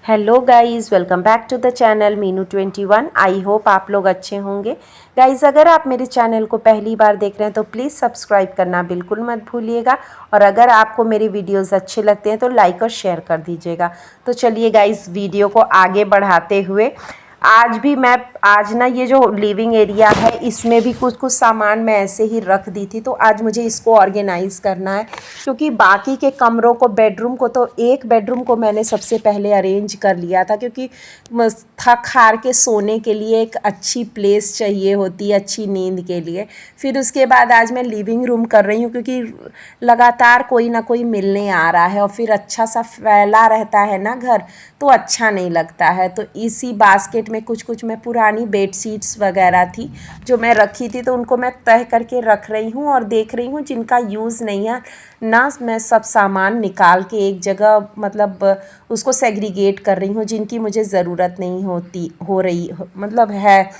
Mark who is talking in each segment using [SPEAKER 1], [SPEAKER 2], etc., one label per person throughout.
[SPEAKER 1] Hello guys, welcome back to the channel Meenu 21। I hope आप लोग अच्छे होंगे। गाइस, अगर आप मेरे चैनल को पहली बार देख रहे हैं तो प्लीज़ सब्सक्राइब करना बिल्कुल मत भूलिएगा। और अगर आपको मेरी वीडियोस अच्छे लगते हैं तो लाइक और शेयर कर दीजिएगा। तो चलिए गाइस, वीडियो को आगे बढ़ाते हुए आज ना ये जो लिविंग एरिया है इसमें भी कुछ कुछ सामान मैं ऐसे ही रख दी थी, तो आज मुझे इसको ऑर्गेनाइज़ करना है। क्योंकि बाकी के कमरों को, बेडरूम को, तो एक बेडरूम को मैंने सबसे पहले अरेंज कर लिया था, क्योंकि थक हार के सोने के लिए एक अच्छी प्लेस चाहिए होती है, अच्छी नींद के लिए। फिर उसके बाद आज मैं लिविंग रूम कर रही हूँ, क्योंकि लगातार कोई ना कोई मिलने आ रहा है और फिर अच्छा सा फैला रहता है ना घर, तो अच्छा नहीं लगता है। तो इसी बास्केट में कुछ कुछ मैं पुरानी बेड शीट्स वगैरह थी जो मैं रखी थी, तो उनको मैं तह करके रख रही हूँ और देख रही हूँ जिनका यूज़ नहीं है ना, मैं सब सामान निकाल के एक जगह मतलब उसको सेग्रीगेट कर रही हूँ, जिनकी मुझे ज़रूरत नहीं होती हो रही मतलब है।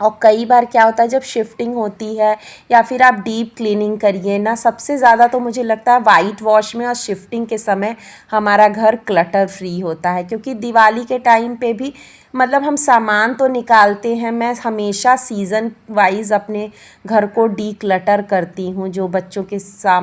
[SPEAKER 1] और कई बार क्या होता है, जब शिफ्टिंग होती है या फिर आप डीप क्लीनिंग करिए ना, सबसे ज़्यादा तो मुझे लगता है वाइट वॉश में और शिफ्टिंग के समय हमारा घर क्लटर फ्री होता है। क्योंकि दिवाली के टाइम पे भी मतलब हम सामान तो निकालते हैं, मैं हमेशा सीज़न वाइज अपने घर को डी क्लटर करती हूँ। जो बच्चों के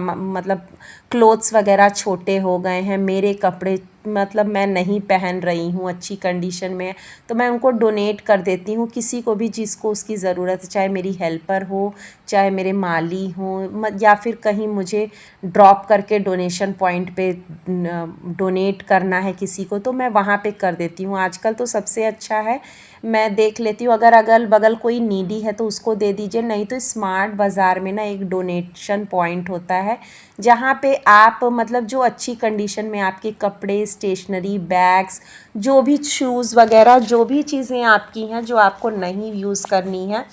[SPEAKER 1] मतलब क्लोथ्स वगैरह छोटे हो गए हैं, मेरे कपड़े मतलब मैं नहीं पहन रही हूँ, अच्छी कंडीशन में, तो मैं उनको डोनेट कर देती हूँ किसी को भी जिसको उसकी ज़रूरत है, चाहे मेरी हेल्पर हो, चाहे मेरे माली हो, या फिर कहीं मुझे ड्रॉप करके डोनेशन पॉइंट पे डोनेट करना है किसी को, तो मैं वहाँ पे कर देती हूँ। आजकल तो सबसे अच्छा है, मैं देख लेती हूँ अगर अगल बगल कोई नीडी है तो उसको दे दीजिए, नहीं तो स्मार्ट बाज़ार में ना एक डोनेशन पॉइंट होता है, जहाँ पे आप मतलब जो अच्छी कंडीशन में आपके कपड़े, स्टेशनरी, बैग्स, जो भी शूज़ वगैरह, जो भी चीज़ें आपकी हैं जो आपको नहीं यूज़ करनी है,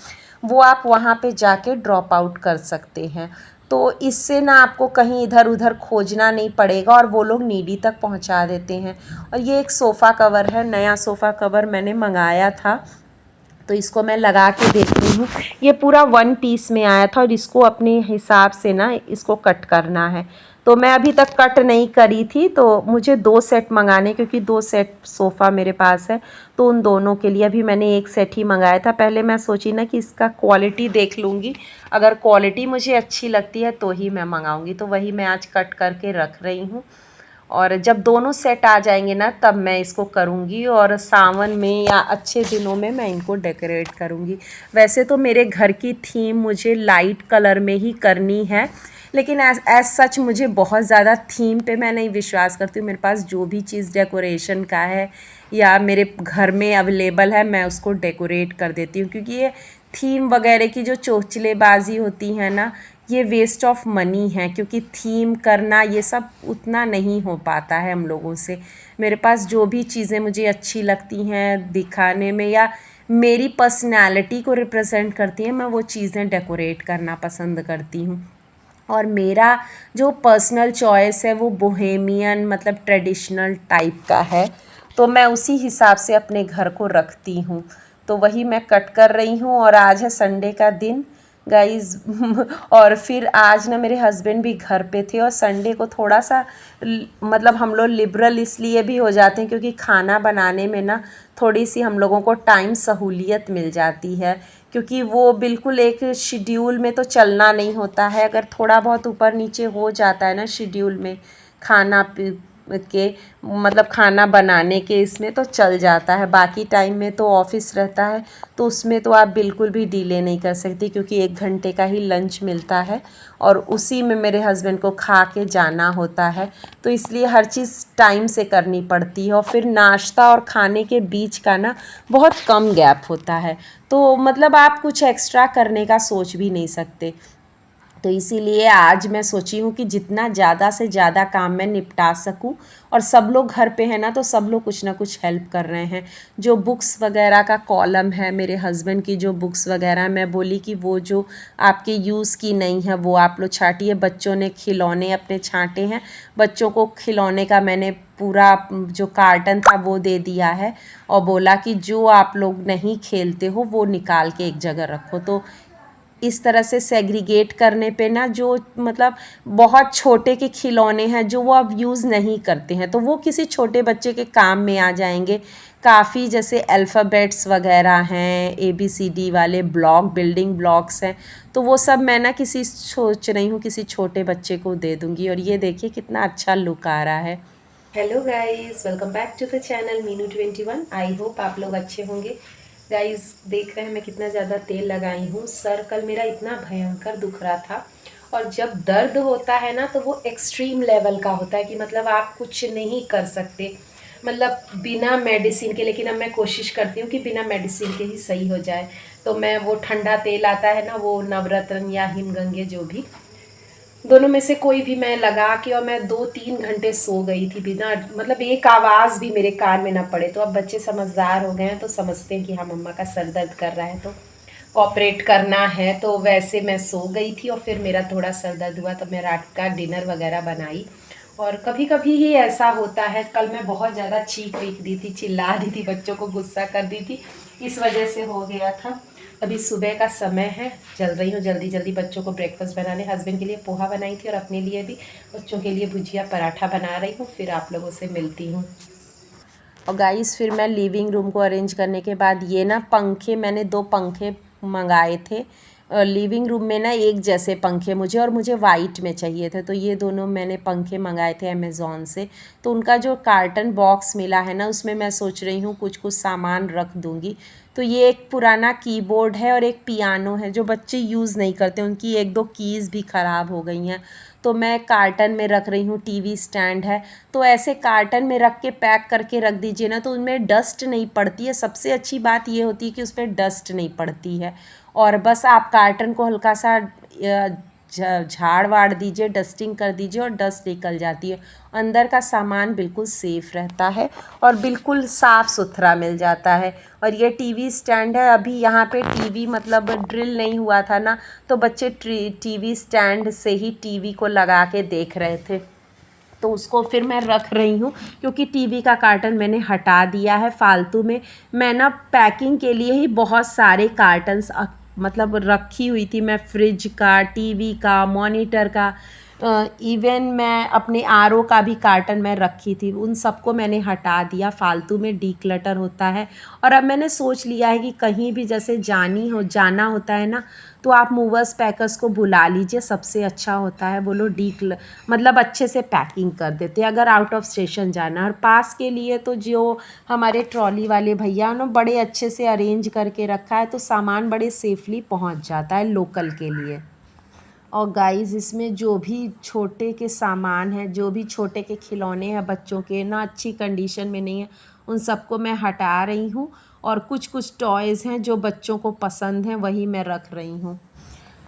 [SPEAKER 1] वो आप वहाँ पे जाके ड्रॉप आउट कर सकते हैं। तो इससे ना आपको कहीं इधर उधर खोजना नहीं पड़ेगा और वो लोग नीडी तक पहुँचा देते हैं। और ये एक सोफ़ा कवर है, नया सोफ़ा कवर मैंने मंगाया था, तो इसको मैं लगा के देखती हूँ। ये पूरा 1 पीस में आया था और इसको अपने हिसाब से ना इसको कट करना है। तो मैं अभी तक कट नहीं करी थी, तो मुझे 2 सेट मंगाने, क्योंकि 2 सेट सोफ़ा मेरे पास है, तो उन दोनों के लिए अभी मैंने 1 सेट ही मंगाया था। पहले मैं सोची ना कि इसका क्वालिटी देख लूँगी, अगर क्वालिटी मुझे अच्छी लगती है तो ही मैं मंगाऊँगी। तो वही मैं आज कट करके रख रही हूँ, और जब दोनों सेट आ जाएंगे ना तब मैं इसको करूँगी, और सावन में या अच्छे दिनों में मैं इनको डेकोरेट करूँगी। वैसे तो मेरे घर की थीम मुझे लाइट कलर में ही करनी है, लेकिन एज सच मुझे बहुत ज़्यादा थीम पे मैं नहीं विश्वास करती हूँ। मेरे पास जो भी चीज़ डेकोरेशन का है या मेरे घर में अवेलेबल है, मैं उसको डेकोरेट कर देती हूँ। क्योंकि ये थीम वगैरह की जो चोचलेबाजी होती है ना, ये वेस्ट ऑफ मनी है, क्योंकि थीम करना ये सब उतना नहीं हो पाता है हम लोगों से। मेरे पास जो भी चीज़ें मुझे अच्छी लगती हैं दिखाने में या मेरी पर्सनैलिटी को रिप्रेजेंट करती हैं, मैं वो चीज़ें डेकोरेट करना पसंद करती हूँ। और मेरा जो पर्सनल चॉइस है वो बोहेमियन मतलब ट्रेडिशनल टाइप का है, तो मैं उसी हिसाब से अपने घर को रखती हूँ। तो वही मैं कट कर रही हूँ, और आज है संडे का दिन गाइज़ और फिर आज ना मेरे हस्बैंड भी घर पे थे, और संडे को थोड़ा सा मतलब हम लोग लिबरल इसलिए भी हो जाते हैं क्योंकि खाना बनाने में ना थोड़ी सी हम लोगों को टाइम सहूलियत मिल जाती है। क्योंकि वो बिल्कुल एक शेड्यूल में तो चलना नहीं होता है, अगर थोड़ा बहुत ऊपर नीचे हो जाता है ना शेड्यूल में खाना के मतलब खाना बनाने के, इसमें तो चल जाता है। बाकी टाइम में तो ऑफिस रहता है, तो उसमें तो आप बिल्कुल भी डिले नहीं कर सकती, क्योंकि 1 घंटे का ही लंच मिलता है और उसी में मेरे हस्बैंड को खा के जाना होता है। तो इसलिए हर चीज़ टाइम से करनी पड़ती है, और फिर नाश्ता और खाने के बीच का ना बहुत कम गैप होता है, तो मतलब आप कुछ एक्स्ट्रा करने का सोच भी नहीं सकते। तो इसीलिए आज मैं सोची हूँ कि जितना ज़्यादा से ज़्यादा काम मैं निपटा सकूँ, और सब लोग घर पे हैं ना, तो सब लोग कुछ ना कुछ हेल्प कर रहे हैं। जो बुक्स वगैरह का कॉलम है, मेरे हस्बैंड की जो बुक्स वगैरह, मैं बोली कि वो जो आपके यूज़ की नहीं है वो आप लोग छाटिए। बच्चों ने खिलौने अपने छांटे हैं, बच्चों को खिलौने का मैंने पूरा जो कार्टन था वो दे दिया है, और बोला कि जो आप लोग नहीं खेलते हो वो निकाल के एक जगह रखो। तो इस तरह से सेग्रीगेट करने पे ना जो मतलब बहुत छोटे के खिलौने हैं जो वो अब यूज़ नहीं करते हैं, तो वो किसी छोटे बच्चे के काम में आ जाएंगे काफ़ी। जैसे अल्फ़ाबेट्स वगैरह हैं, ABCD वाले ब्लॉक, बिल्डिंग ब्लॉक्स हैं, तो वो सब मैं ना किसी सोच रही हूँ किसी छोटे बच्चे को दे दूँगी। और ये देखिए कितना अच्छा लुक आ रहा है। Hello guys, welcome back to the channel Meenu 21। I hope आप लोग अच्छे होंगे। गाइस देख रहे हैं मैं कितना ज़्यादा तेल लगाई हूँ। सर कल मेरा इतना भयंकर दुख रहा था, और जब दर्द होता है ना तो वो एक्सट्रीम लेवल का होता है कि मतलब आप कुछ नहीं कर सकते, मतलब बिना मेडिसिन के। लेकिन अब मैं कोशिश करती हूँ कि बिना मेडिसिन के ही सही हो जाए। तो मैं वो ठंडा तेल आता है ना, वो नवरत्न या हिमगंगे, जो भी दोनों में से कोई भी मैं लगा के, और मैं 2-3 घंटे सो गई थी बिना मतलब एक आवाज़ भी मेरे कान में ना पड़े। तो अब बच्चे समझदार हो गए हैं तो समझते हैं कि हाँ मम्मा का सर दर्द कर रहा है तो कॉपरेट करना है। तो वैसे मैं सो गई थी और फिर मेरा थोड़ा सर दर्द हुआ तो मैं रात का डिनर वगैरह बनाई। और कभी कभी ही ऐसा होता है। कल मैं बहुत ज़्यादा चीख वीख दी थी, चिल्ला दी थी, बच्चों को गुस्सा कर दी थी, इस वजह से हो गया था। अभी सुबह का समय है, चल रही हूँ जल्दी जल्दी बच्चों को ब्रेकफास्ट बनाने। हस्बैंड के लिए पोहा बनाई थी और अपने लिए भी, बच्चों के लिए भुजिया पराठा बना रही हूँ। फिर आप लोगों से मिलती हूँ। और गाइस फिर मैं लिविंग रूम को अरेंज करने के बाद ये ना पंखे, मैंने 2 पंखे मंगाए थे। लिविंग रूम में ना एक जैसे पंखे मुझे, और मुझे वाइट में चाहिए थे, तो ये दोनों मैंने पंखे मंगाए थे अमेज़ॉन से। तो उनका जो कार्टन बॉक्स मिला है ना, उसमें मैं सोच रही हूँ कुछ कुछ सामान रख दूँगी। तो ये एक पुराना कीबोर्ड है और एक पियानो है जो बच्चे यूज़ नहीं करते, उनकी 1-2 कीज़ भी ख़राब हो गई हैं। तो मैं कार्टन में रख रही हूँ। टीवी स्टैंड है, तो ऐसे कार्टन में रख के पैक करके रख दीजिए ना, तो उनमें डस्ट नहीं पड़ती है। सबसे अच्छी बात ये होती है कि उस पर डस्ट नहीं पड़ती है। और बस आप कार्टन को हल्का सा झाड़ वाड़ दीजिए, डस्टिंग कर दीजिए और डस्ट निकल जाती है। अंदर का सामान बिल्कुल सेफ़ रहता है और बिल्कुल साफ़ सुथरा मिल जाता है। और ये टीवी स्टैंड है। अभी यहाँ पे टीवी मतलब ड्रिल नहीं हुआ था ना, तो बच्चे टीवी स्टैंड से ही टीवी को लगा के देख रहे थे, तो उसको फिर मैं रख रही हूँ। क्योंकि टीवी का कार्टन मैंने हटा दिया है फालतू में। मैं ना पैकिंग के लिए ही बहुत सारे कार्टन्स मतलब रखी हुई थी। मैं फ्रिज का, टीवी का, मॉनिटर का, इवन मैं अपने RO का भी कार्टन मैं रखी थी, उन सबको मैंने हटा दिया। फालतू में डीक्लटर होता है। और अब मैंने सोच लिया है कि कहीं भी जैसे जाना होता है ना, तो आप मूवर्स पैकर्स को बुला लीजिए, सबसे अच्छा होता है। वो लोग मतलब अच्छे से पैकिंग कर देते हैं अगर आउट ऑफ स्टेशन जाना। और पास के लिए तो जो हमारे ट्रॉली वाले भैया उन्होंने बड़े अच्छे से अरेंज करके रखा है, तो सामान बड़े सेफली पहुंच जाता है लोकल के लिए। और गाइस इसमें जो भी छोटे के सामान हैं, जो भी छोटे के खिलौने हैं बच्चों के ना, अच्छी कंडीशन में नहीं है, उन सबको मैं हटा रही हूँ। और कुछ कुछ टॉयज़ हैं जो बच्चों को पसंद हैं, वही मैं रख रही हूँ।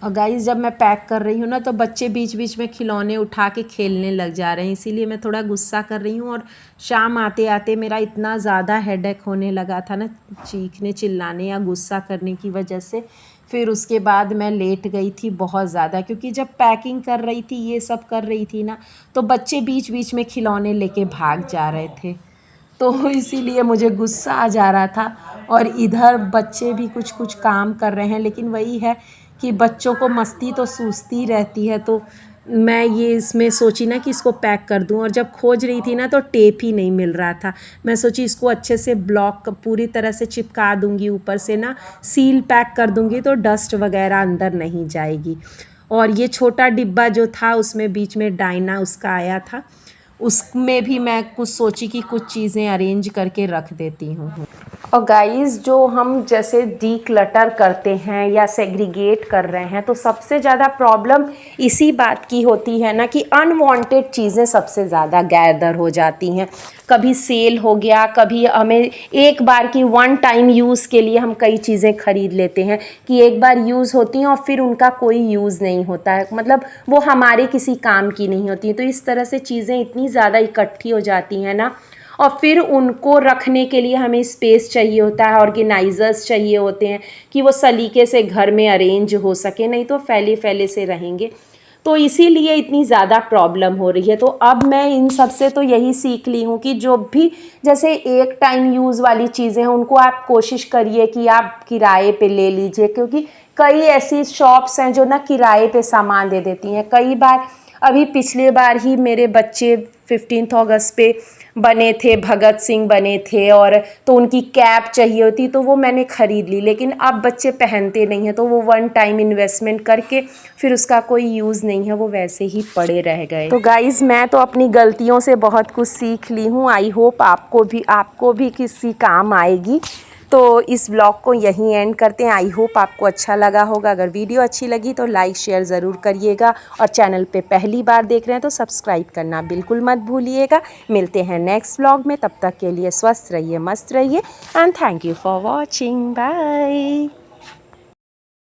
[SPEAKER 1] और गाइस जब मैं पैक कर रही हूँ ना, तो बच्चे बीच बीच में खिलौने उठा के खेलने लग जा रहे हैं, इसीलिए मैं थोड़ा गुस्सा कर रही हूँ। और शाम आते आते मेरा इतना ज़्यादा हेडेक होने लगा था ना, चीखने चिल्लाने या गुस्सा करने की वजह से। फिर उसके बाद मैं लेट गई थी बहुत ज़्यादा, क्योंकि जब पैकिंग कर रही थी, ये सब कर रही थी ना, तो बच्चे बीच बीच में खिलौने लेके भाग जा रहे थे, तो इसीलिए मुझे गुस्सा आ जा रहा था। और इधर बच्चे भी कुछ कुछ काम कर रहे हैं, लेकिन वही है कि बच्चों को मस्ती तो सूझती रहती है। तो मैं ये इसमें सोची ना कि इसको पैक कर दूं, और जब खोज रही थी ना तो टेप ही नहीं मिल रहा था। मैं सोची इसको अच्छे से ब्लॉक पूरी तरह से चिपका दूंगी, ऊपर से ना सील पैक कर दूंगी, तो डस्ट वगैरह अंदर नहीं जाएगी। और ये छोटा डिब्बा जो था उसमें बीच में डायना उसका आया था, उसमें भी मैं कुछ सोची कि कुछ चीज़ें अरेंज करके रख देती हूँ। और गाइस जो हम जैसे डीक्लटर करते हैं या सेग्रीगेट कर रहे हैं, तो सबसे ज़्यादा प्रॉब्लम इसी बात की होती है ना कि अनवांटेड चीज़ें सबसे ज़्यादा गैदर हो जाती हैं। कभी सेल हो गया, कभी हमें एक बार की वन टाइम यूज़ के लिए हम कई चीज़ें खरीद लेते हैं कि एक बार यूज़ होती हैं और फिर उनका कोई यूज़ नहीं होता है, मतलब वो हमारे किसी काम की नहीं होती हैं। तो इस तरह से चीज़ें इतनी ज़्यादा इकट्ठी हो जाती हैं ना, और फिर उनको रखने के लिए हमें स्पेस चाहिए होता है, ऑर्गेनाइजर्स चाहिए होते हैं कि वो सलीके से घर में अरेंज हो सके, नहीं तो फैले फैले से रहेंगे। तो इसीलिए इतनी ज़्यादा प्रॉब्लम हो रही है। तो अब मैं इन सब से तो यही सीख ली हूँ कि जो भी जैसे एक टाइम यूज़ वाली चीज़ें हैं, उनको आप कोशिश करिए कि आप किराए पे ले लीजिए, क्योंकि कई ऐसी शॉप्स हैं जो ना किराए पे सामान दे देती हैं। कई बार अभी पिछले बार ही मेरे बच्चे 15 अगस्त पे बने थे, भगत सिंह बने थे, और तो उनकी कैप चाहिए होती तो वो मैंने ख़रीद ली, लेकिन अब बच्चे पहनते नहीं हैं तो वो वन टाइम इन्वेस्टमेंट करके फिर उसका कोई यूज़ नहीं है, वो वैसे ही पड़े रह गए। तो गाइज़ मैं तो अपनी गलतियों से बहुत कुछ सीख ली हूँ। आई होप आपको भी किसी काम आएगी। तो इस व्लॉग को यहीं एंड करते हैं। आई होप आपको अच्छा लगा होगा। अगर वीडियो अच्छी लगी तो लाइक शेयर ज़रूर करिएगा, और चैनल पे पहली बार देख रहे हैं तो सब्सक्राइब करना बिल्कुल मत भूलिएगा। मिलते हैं नेक्स्ट व्लॉग में, तब तक के लिए स्वस्थ रहिए, मस्त रहिए, and thank you for watching. Bye.